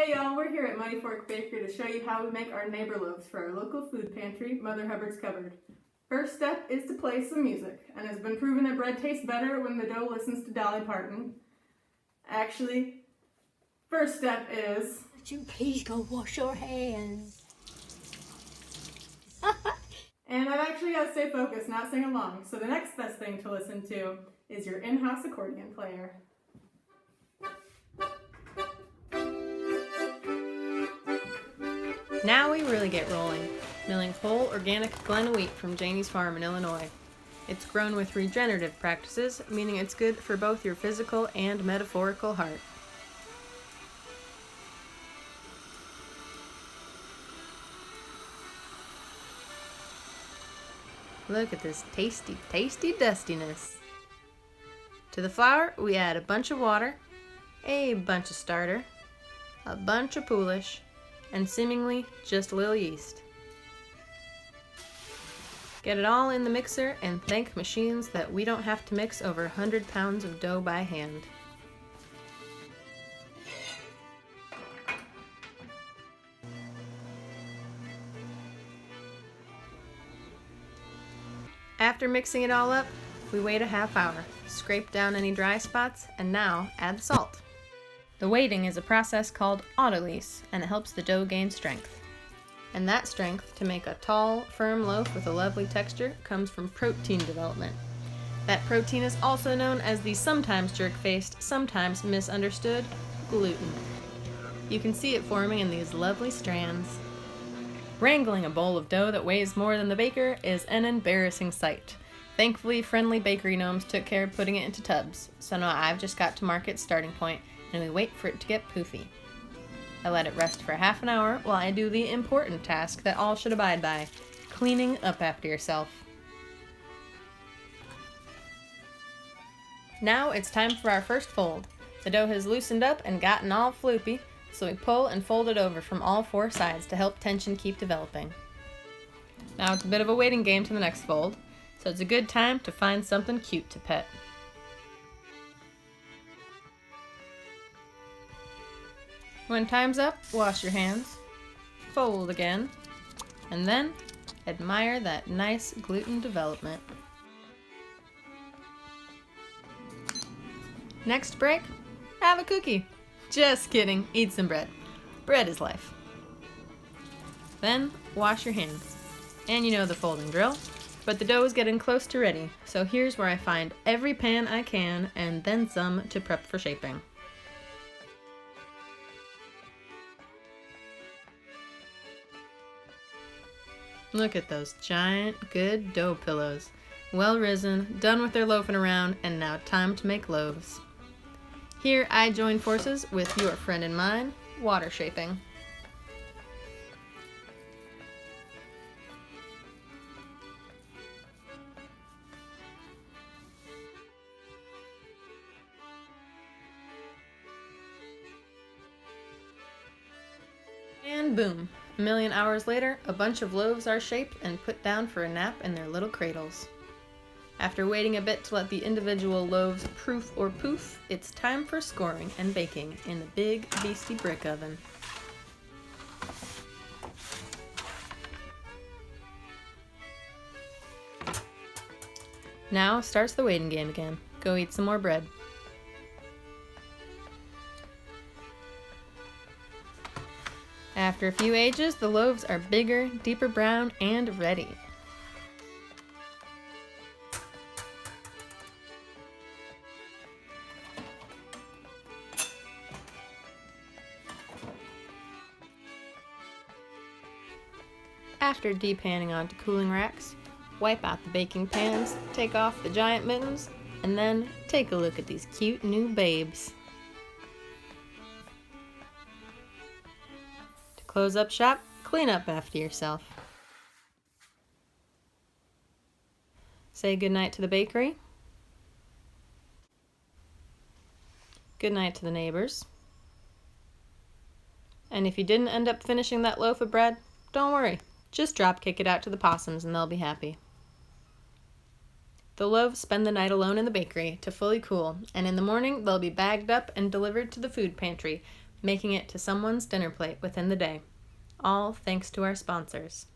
Hey y'all, we're here at Mighty Fork Bakery to show you how we make our neighbor loaves for our local food pantry, Mother Hubbard's Cupboard. First step is to play some music, and it's been proven that bread tastes better when the dough listens to Dolly Parton. Actually, first step is... Would you please go wash your hands? And I've actually got to stay focused, not sing along, so the next best thing to listen to is your in-house accordion player. Now we really get rolling, milling whole organic Glen wheat from Janie's farm in Illinois. It's grown with regenerative practices, meaning it's good for both your physical and metaphorical heart. Look at this tasty, tasty dustiness. To the flour, we add a bunch of water, a bunch of starter, a bunch of Polish, and seemingly just a little yeast. Get it all in the mixer and thank machines that we don't have to mix over 100 pounds of dough by hand. After mixing it all up, we wait a half hour, scrape down any dry spots, and now add the salt. The waiting is a process called autolyse, and it helps the dough gain strength. And that strength, to make a tall, firm loaf with a lovely texture, comes from protein development. That protein is also known as the sometimes jerk-faced, sometimes misunderstood gluten. You can see it forming in these lovely strands. Wrangling a bowl of dough that weighs more than the baker is an embarrassing sight. Thankfully, friendly bakery gnomes took care of putting it into tubs, so now I've just got to mark its starting point, and we wait for it to get poofy. I let it rest for half an hour while I do the important task that all should abide by, cleaning up after yourself. Now it's time for our first fold. The dough has loosened up and gotten all floopy, so we pull and fold it over from all four sides to help tension keep developing. Now it's a bit of a waiting game to the next fold, so it's a good time to find something cute to pet. When time's up, wash your hands, fold again, and then admire that nice gluten development. Next break, have a cookie. Just kidding, eat some bread. Bread is life. Then wash your hands. And you know the folding drill, but the dough is getting close to ready, so here's where I find every pan I can and then some to prep for shaping. Look at those giant, good dough pillows. Well risen, done with their loafing around, and now time to make loaves. Here I join forces with your friend and mine, water shaping. And boom. A million hours later, a bunch of loaves are shaped and put down for a nap in their little cradles. After waiting a bit to let the individual loaves proof or poof, it's time for scoring and baking in the big, beastie brick oven. Now starts the waiting game again. Go eat some more bread. After a few ages, the loaves are bigger, deeper brown, and ready. After depanning onto cooling racks, wipe out the baking pans, take off the giant mittens, and then take a look at these cute new babes. Close up shop, clean up after yourself. Say goodnight to the bakery. Goodnight to the neighbors. And if you didn't end up finishing that loaf of bread, don't worry. Just drop kick it out to the possums and they'll be happy. The loaves spend the night alone in the bakery to fully cool, and in the morning they'll be bagged up and delivered to the food pantry, making it to someone's dinner plate within the day. All thanks to our sponsors.